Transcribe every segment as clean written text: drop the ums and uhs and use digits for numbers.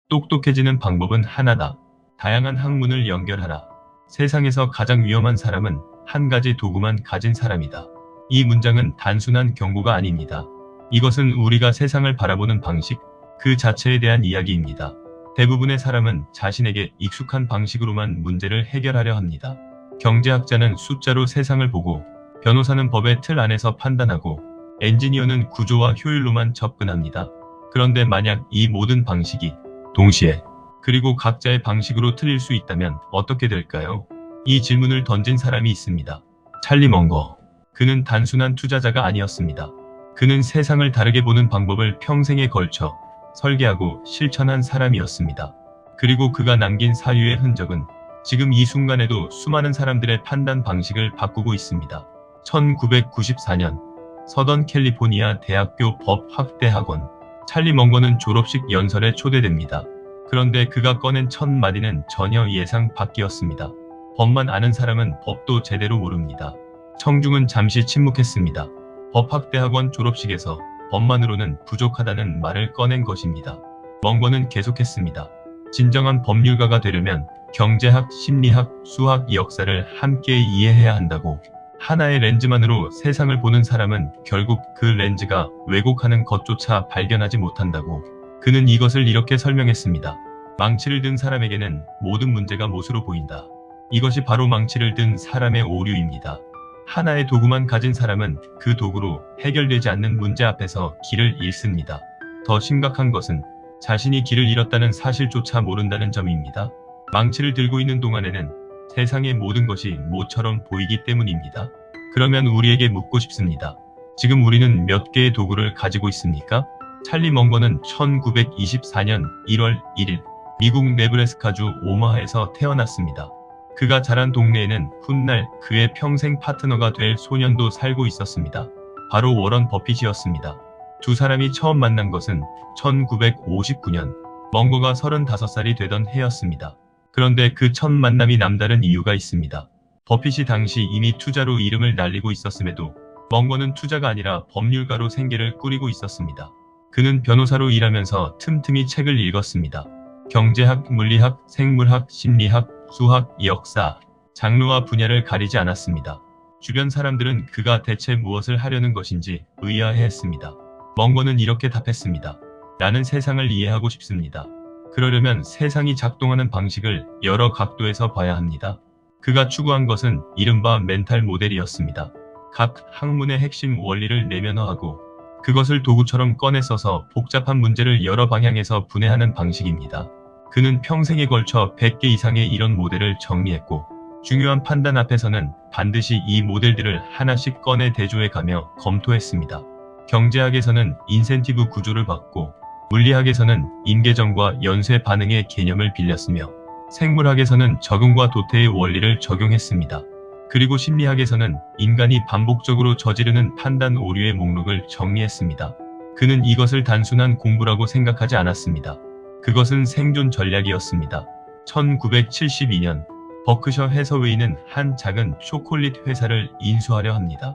똑똑해지는 방법은 하나다. 다양한 학문을 연결하라. 세상에서 가장 위험한 사람은 한 가지 도구만 가진 사람이다. 이 문장은 단순한 경고가 아닙니다. 이것은 우리가 세상을 바라보는 방식, 그 자체에 대한 이야기입니다. 대부분의 사람은 자신에게 익숙한 방식으로만 문제를 해결하려 합니다. 경제학자는 숫자로 세상을 보고, 변호사는 법의 틀 안에서 판단하고, 엔지니어는 구조와 효율로만 접근합니다. 그런데 만약 이 모든 방식이 동시에 그리고 각자의 방식으로 틀릴 수 있다면 어떻게 될까요? 이 질문을 던진 사람이 있습니다. 찰리 먼거. 그는 단순한 투자자가 아니었습니다. 그는 세상을 다르게 보는 방법을 평생에 걸쳐 설계하고 실천한 사람이었습니다. 그리고 그가 남긴 사유의 흔적은 지금 이 순간에도 수많은 사람들의 판단 방식을 바꾸고 있습니다. 1994년 서던 캘리포니아 대학교 법학대학원. 찰리 먼거는 졸업식 연설에 초대됩니다. 그런데 그가 꺼낸 첫 마디는 전혀 예상 밖이었습니다. 법만 아는 사람은 법도 제대로 모릅니다. 청중은 잠시 침묵했습니다. 법학대학원 졸업식에서 법만으로는 부족하다는 말을 꺼낸 것입니다. 먼거는 계속했습니다. 진정한 법률가가 되려면 경제학, 심리학, 수학, 역사를 함께 이해해야 한다고. 하나의 렌즈만으로 세상을 보는 사람은 결국 그 렌즈가 왜곡하는 것조차 발견하지 못한다고. 그는 이것을 이렇게 설명했습니다. 망치를 든 사람에게는 모든 문제가 못으로 보인다. 이것이 바로 망치를 든 사람의 오류입니다. 하나의 도구만 가진 사람은 그 도구로 해결되지 않는 문제 앞에서 길을 잃습니다. 더 심각한 것은 자신이 길을 잃었다는 사실조차 모른다는 점입니다. 망치를 들고 있는 동안에는 세상의 모든 것이 모처럼 보이기 때문입니다. 그러면 우리에게 묻고 싶습니다. 지금 우리는 몇 개의 도구를 가지고 있습니까? 찰리 먼거는 1924년 1월 1일 미국 네브래스카주 오마하에서 태어났습니다. 그가 자란 동네에는 훗날 그의 평생 파트너가 될 소년도 살고 있었습니다. 바로 워런 버핏이었습니다. 두 사람이 처음 만난 것은 1959년 먼거가 35살이 되던 해였습니다. 그런데 그 첫 만남이 남다른 이유가 있습니다. 버핏이 당시 이미 투자로 이름을 날리고 있었음에도 먼거는 투자가 아니라 법률가로 생계를 꾸리고 있었습니다. 그는 변호사로 일하면서 틈틈이 책을 읽었습니다. 경제학, 물리학, 생물학, 심리학, 수학, 역사, 장르와 분야를 가리지 않았습니다. 주변 사람들은 그가 대체 무엇을 하려는 것인지 의아해했습니다. 먼거는 이렇게 답했습니다. 나는 세상을 이해하고 싶습니다. 그러려면 세상이 작동하는 방식을 여러 각도에서 봐야 합니다. 그가 추구한 것은 이른바 멘탈 모델이었습니다. 각 학문의 핵심 원리를 내면화하고 그것을 도구처럼 꺼내 써서 복잡한 문제를 여러 방향에서 분해하는 방식입니다. 그는 평생에 걸쳐 100개 이상의 이런 모델을 정리했고 중요한 판단 앞에서는 반드시 이 모델들을 하나씩 꺼내 대조해가며 검토했습니다. 경제학에서는 인센티브 구조를 받고 물리학에서는 임계점과 연쇄 반응의 개념을 빌렸으며 생물학에서는 적응과 도태의 원리를 적용했습니다. 그리고 심리학에서는 인간이 반복적으로 저지르는 판단 오류의 목록을 정리했습니다. 그는 이것을 단순한 공부라고 생각하지 않았습니다. 그것은 생존 전략이었습니다. 1972년 버크셔 해서웨이는 한 작은 초콜릿 회사를 인수하려 합니다.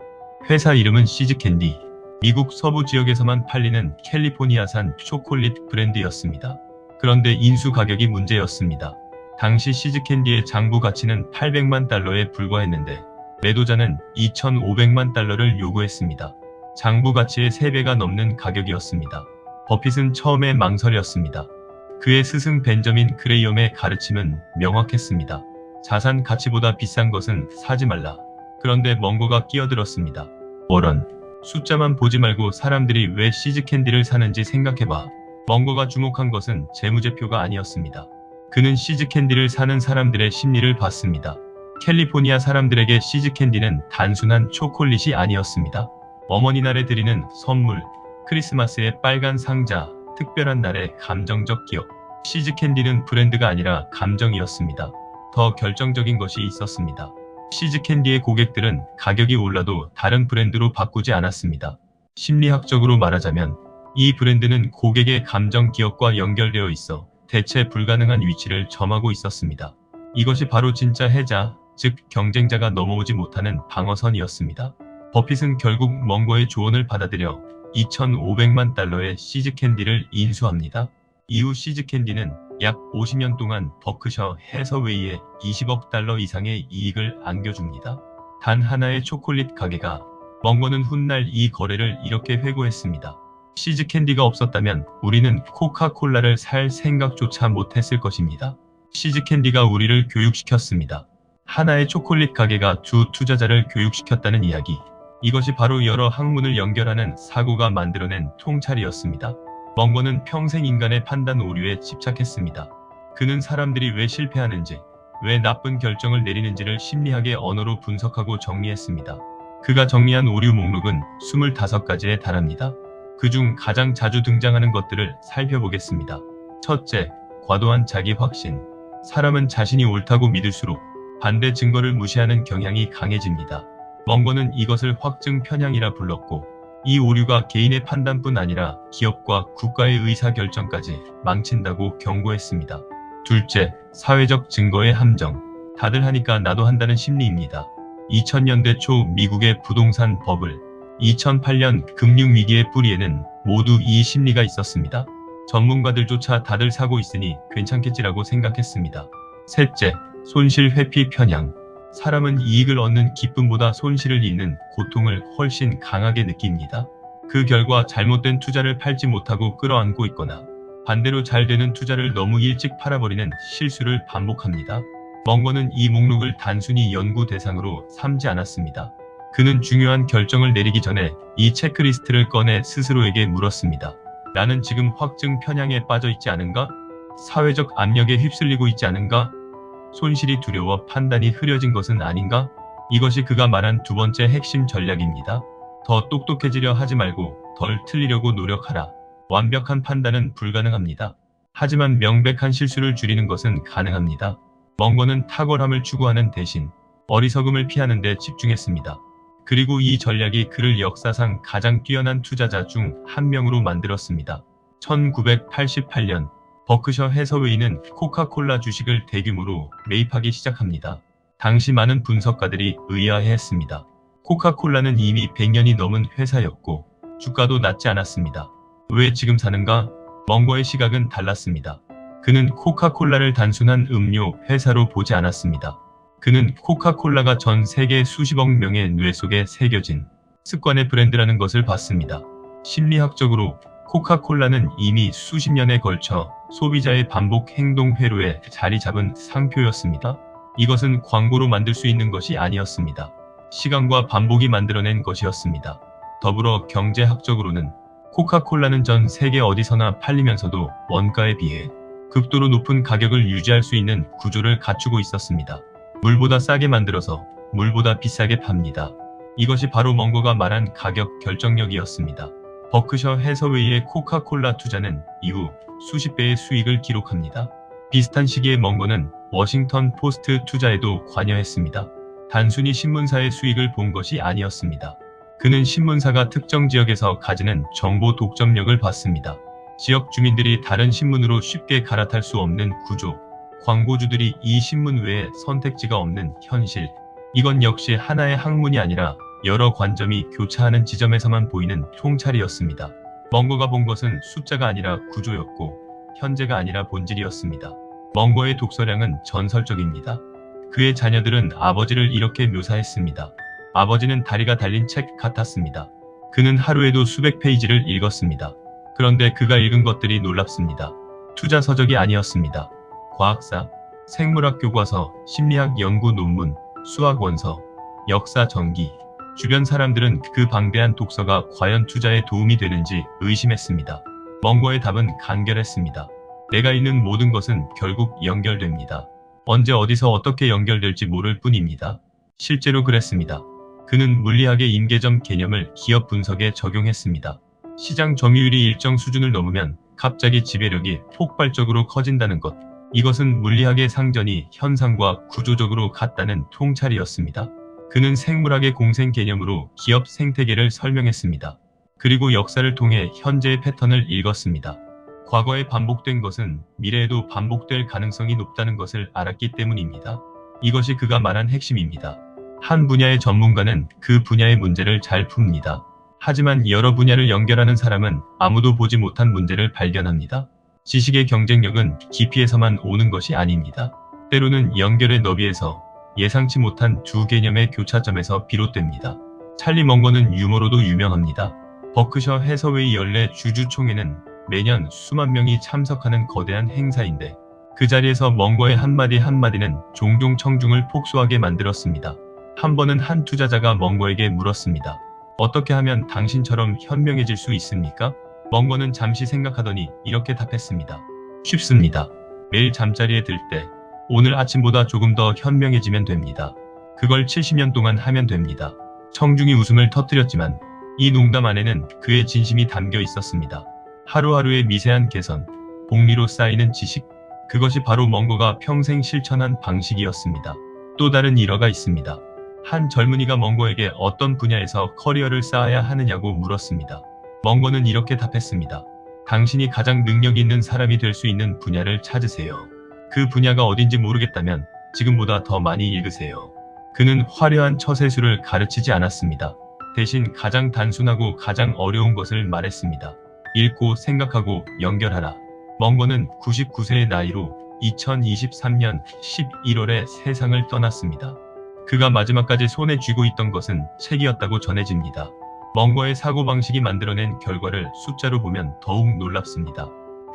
회사 이름은 시즈캔디. 미국 서부 지역에서만 팔리는 캘리포니아산 초콜릿 브랜드였습니다. 그런데 인수 가격이 문제였습니다. 당시 시즈캔디의 장부 가치는 800만 달러에 불과했는데 매도자는 2,500만 달러를 요구했습니다. 장부 가치의 3배가 넘는 가격이었습니다. 버핏은 처음에 망설였습니다. 그의 스승 벤저민 그레이엄의 가르침은 명확했습니다. 자산 가치보다 비싼 것은 사지 말라. 그런데 먼거가 끼어들었습니다. 워런, 숫자만 보지 말고 사람들이 왜 시즈캔디를 사는지 생각해봐. 먼거가 주목한 것은 재무제표가 아니었습니다. 그는 시즈캔디를 사는 사람들의 심리를 봤습니다. 캘리포니아 사람들에게 시즈캔디는 단순한 초콜릿이 아니었습니다. 어머니 날에 드리는 선물, 크리스마스의 빨간 상자, 특별한 날의 감정적 기억. 시즈캔디는 브랜드가 아니라 감정이었습니다. 더 결정적인 것이 있었습니다. 시즈캔디의 고객들은 가격이 올라도 다른 브랜드로 바꾸지 않았습니다. 심리학적으로 말하자면 이 브랜드는 고객의 감정 기억과 연결되어 있어 대체 불가능한 위치를 점하고 있었습니다. 이것이 바로 진짜 해자, 즉 경쟁자가 넘어오지 못하는 방어선이었습니다. 버핏은 결국 먼거의 조언을 받아들여 2,500만 달러의 시즈캔디를 인수합니다. 이후 시즈캔디는 약 50년 동안 버크셔 해서웨이에 20억 달러 이상의 이익을 안겨줍니다. 단 하나의 초콜릿 가게가 멍거는 훗날 이 거래를 이렇게 회고했습니다. 시즈캔디가 없었다면 우리는 코카콜라를 살 생각조차 못했을 것입니다. 시즈캔디가 우리를 교육시켰습니다. 하나의 초콜릿 가게가 두 투자자를 교육시켰다는 이야기. 이것이 바로 여러 학문을 연결하는 사고가 만들어낸 통찰이었습니다. 멍거는 평생 인간의 판단 오류에 집착했습니다. 그는 사람들이 왜 실패하는지, 왜 나쁜 결정을 내리는지를 심리학의 언어로 분석하고 정리했습니다. 그가 정리한 오류 목록은 25가지에 달합니다. 그중 가장 자주 등장하는 것들을 살펴보겠습니다. 첫째, 과도한 자기 확신. 사람은 자신이 옳다고 믿을수록 반대 증거를 무시하는 경향이 강해집니다. 멍거는 이것을 확증 편향이라 불렀고, 이 오류가 개인의 판단뿐 아니라 기업과 국가의 의사결정까지 망친다고 경고했습니다. 둘째, 사회적 증거의 함정. 다들 하니까 나도 한다는 심리입니다. 2000년대 초 미국의 부동산 버블, 2008년 금융위기의 뿌리에는 모두 이 심리가 있었습니다. 전문가들조차 다들 사고 있으니 괜찮겠지라고 생각했습니다. 셋째, 손실 회피 편향. 사람은 이익을 얻는 기쁨보다 손실을 입는 고통을 훨씬 강하게 느낍니다. 그 결과 잘못된 투자를 팔지 못하고 끌어안고 있거나 반대로 잘 되는 투자를 너무 일찍 팔아버리는 실수를 반복합니다. 멍거는 이 목록을 단순히 연구 대상으로 삼지 않았습니다. 그는 중요한 결정을 내리기 전에 이 체크리스트를 꺼내 스스로에게 물었습니다. 나는 지금 확증 편향에 빠져 있지 않은가? 사회적 압력에 휩쓸리고 있지 않은가? 손실이 두려워 판단이 흐려진 것은 아닌가? 이것이 그가 말한 두 번째 핵심 전략입니다. 더 똑똑해지려 하지 말고 덜 틀리려고 노력하라. 완벽한 판단은 불가능합니다. 하지만 명백한 실수를 줄이는 것은 가능합니다. 멍거는 탁월함을 추구하는 대신 어리석음을 피하는 데 집중했습니다. 그리고 이 전략이 그를 역사상 가장 뛰어난 투자자 중 한 명으로 만들었습니다. 1988년 버크셔 해서웨이는 코카콜라 주식을 대규모로 매입하기 시작합니다. 당시 많은 분석가들이 의아해했습니다. 코카콜라는 이미 100년이 넘은 회사였고 주가도 낮지 않았습니다. 왜 지금 사는가? 멍거의 시각은 달랐습니다. 그는 코카콜라를 단순한 음료 회사로 보지 않았습니다. 그는 코카콜라가 전 세계 수십억 명의 뇌 속에 새겨진 습관의 브랜드라는 것을 봤습니다. 심리학적으로 코카콜라는 이미 수십 년에 걸쳐 소비자의 반복 행동 회로에 자리 잡은 상표였습니다. 이것은 광고로 만들 수 있는 것이 아니었습니다. 시간과 반복이 만들어낸 것이었습니다. 더불어 경제학적으로는 코카콜라는 전 세계 어디서나 팔리면서도 원가에 비해 극도로 높은 가격을 유지할 수 있는 구조를 갖추고 있었습니다. 물보다 싸게 만들어서 물보다 비싸게 팝니다. 이것이 바로 멍거가 말한 가격 결정력이었습니다. 버크셔 해서웨이의 코카콜라 투자는 이후 수십 배의 수익을 기록합니다. 비슷한 시기에 멍거는 워싱턴 포스트 투자에도 관여했습니다. 단순히 신문사의 수익을 본 것이 아니었습니다. 그는 신문사가 특정 지역에서 가지는 정보 독점력을 봤습니다. 지역 주민들이 다른 신문으로 쉽게 갈아탈 수 없는 구조, 광고주들이 이 신문 외에 선택지가 없는 현실. 이건 역시 하나의 학문이 아니라 여러 관점이 교차하는 지점에서만 보이는 통찰이었습니다. 멍거가 본 것은 숫자가 아니라 구조였고 현재가 아니라 본질이었습니다. 멍거의 독서량은 전설적입니다. 그의 자녀들은 아버지를 이렇게 묘사했습니다. 아버지는 다리가 달린 책 같았습니다. 그는 하루에도 수백 페이지를 읽었습니다. 그런데 그가 읽은 것들이 놀랍습니다. 투자 서적이 아니었습니다. 과학사, 생물학 교과서, 심리학 연구 논문, 수학 원서, 역사 전기. 주변 사람들은 그 방대한 독서가 과연 투자에 도움이 되는지 의심했습니다. 멍거의 답은 간결했습니다. 내가 읽는 모든 것은 결국 연결됩니다. 언제 어디서 어떻게 연결될지 모를 뿐입니다. 실제로 그랬습니다. 그는 물리학의 임계점 개념을 기업 분석에 적용했습니다. 시장 점유율이 일정 수준을 넘으면 갑자기 지배력이 폭발적으로 커진다는 것. 이것은 물리학의 상전이 현상과 구조적으로 같다는 통찰이었습니다. 그는 생물학의 공생 개념으로 기업 생태계를 설명했습니다. 그리고 역사를 통해 현재의 패턴을 읽었습니다. 과거에 반복된 것은 미래에도 반복될 가능성이 높다는 것을 알았기 때문입니다. 이것이 그가 말한 핵심입니다. 한 분야의 전문가는 그 분야의 문제를 잘 풉니다. 하지만 여러 분야를 연결하는 사람은 아무도 보지 못한 문제를 발견합니다. 지식의 경쟁력은 깊이에서만 오는 것이 아닙니다. 때로는 연결의 너비에서 예상치 못한 두 개념의 교차점에서 비롯됩니다. 찰리 멍거는 유머로도 유명합니다. 버크셔 해서웨이 연례 주주총회는 매년 수만 명이 참석하는 거대한 행사인데 그 자리에서 멍거의 한마디 한마디는 종종 청중을 폭소하게 만들었습니다. 한 번은 한 투자자가 멍거에게 물었습니다. 어떻게 하면 당신처럼 현명해질 수 있습니까? 멍거는 잠시 생각하더니 이렇게 답했습니다. 쉽습니다. 매일 잠자리에 들 때 오늘 아침보다 조금 더 현명해지면 됩니다. 그걸 70년 동안 하면 됩니다. 청중이 웃음을 터뜨렸지만 이 농담 안에는 그의 진심이 담겨 있었습니다. 하루하루의 미세한 개선, 복리로 쌓이는 지식, 그것이 바로 멍거가 평생 실천한 방식이었습니다. 또 다른 일화가 있습니다. 한 젊은이가 멍거에게 어떤 분야에서 커리어를 쌓아야 하느냐고 물었습니다. 멍거는 이렇게 답했습니다. 당신이 가장 능력 있는 사람이 될 수 있는 분야를 찾으세요. 그 분야가 어딘지 모르겠다면 지금보다 더 많이 읽으세요. 그는 화려한 처세술을 가르치지 않았습니다. 대신 가장 단순하고 가장 어려운 것을 말했습니다. 읽고 생각하고 연결하라. 멍거는 99세의 나이로 2023년 11월에 세상을 떠났습니다. 그가 마지막까지 손에 쥐고 있던 것은 책이었다고 전해집니다. 멍거의 사고방식이 만들어낸 결과를 숫자로 보면 더욱 놀랍습니다.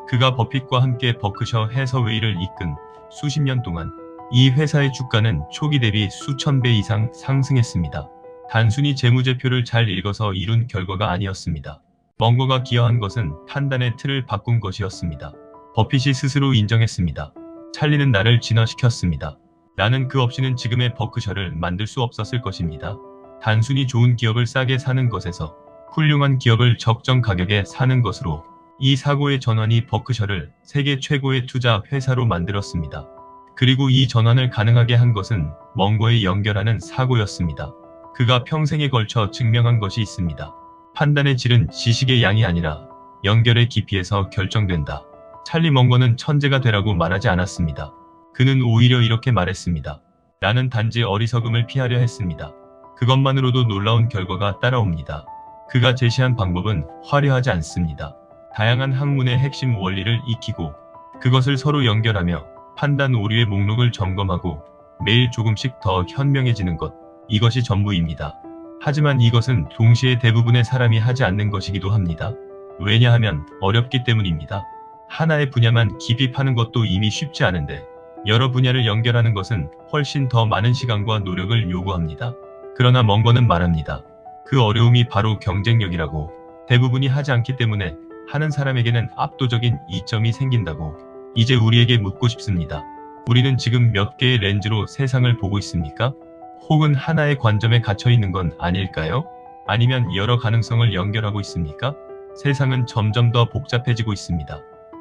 그가 버핏과 함께 버크셔 해서웨이를 이끈 수십 년 동안 이 회사의 주가는 초기 대비 수천 배 이상 상승했습니다. 단순히 재무제표를 잘 읽어서 이룬 결과가 아니었습니다. 멍거가 기여한 것은 판단의 틀을 바꾼 것이었습니다. 버핏이 스스로 인정했습니다. 찰리는 나를 진화시켰습니다. 나는 그 없이는 지금의 버크셔를 만들 수 없었을 것입니다. 단순히 좋은 기업을 싸게 사는 것에서 훌륭한 기업을 적정 가격에 사는 것으로 이 사고의 전환이 버크셔를 세계 최고의 투자 회사로 만들었습니다. 그리고 이 전환을 가능하게 한 것은 멍거에 연결하는 사고였습니다. 그가 평생에 걸쳐 증명한 것이 있습니다. 판단의 질은 지식의 양이 아니라 연결의 깊이에서 결정된다. 찰리 멍거는 천재가 되라고 말하지 않았습니다. 그는 오히려 이렇게 말했습니다. 나는 단지 어리석음을 피하려 했습니다. 그것만으로도 놀라운 결과가 따라옵니다. 그가 제시한 방법은 화려하지 않습니다. 다양한 학문의 핵심 원리를 익히고 그것을 서로 연결하며 판단 오류의 목록을 점검하고 매일 조금씩 더 현명해지는 것, 이것이 전부입니다. 하지만 이것은 동시에 대부분의 사람이 하지 않는 것이기도 합니다. 왜냐하면 어렵기 때문입니다. 하나의 분야만 깊이 파는 것도 이미 쉽지 않은데 여러 분야를 연결하는 것은 훨씬 더 많은 시간과 노력을 요구합니다. 그러나 멍거는 말합니다. 그 어려움이 바로 경쟁력이라고. 대부분이 하지 않기 때문에 하는 사람에게는 압도적인 이점이 생긴다고. 이제 우리에게 묻고 싶습니다. 우리는 지금 몇 개의 렌즈로 세상을 보고 있습니까? 혹은 하나의 관점에 갇혀 있는 건 아닐까요? 아니면 여러 가능성을 연결하고 있습니까? 세상은 점점 더 복잡해지고 있습니다.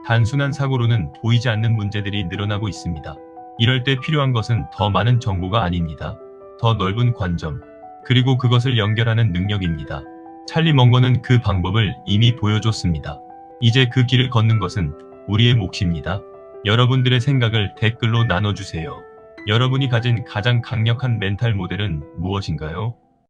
단순한 사고로는 보이지 않는 문제들이 늘어나고 있습니다. 이럴 때 필요한 것은 더 많은 정보가 아닙니다. 더 넓은 관점, 그리고 그것을 연결하는 능력입니다. 찰리 멍거는 그 방법을 이미 보여줬습니다. 이제 그 길을 걷는 것은 우리의 몫입니다. 여러분들의 생각을 댓글로 나눠주세요. 여러분이 가진 가장 강력한 멘탈 모델은 무엇인가요?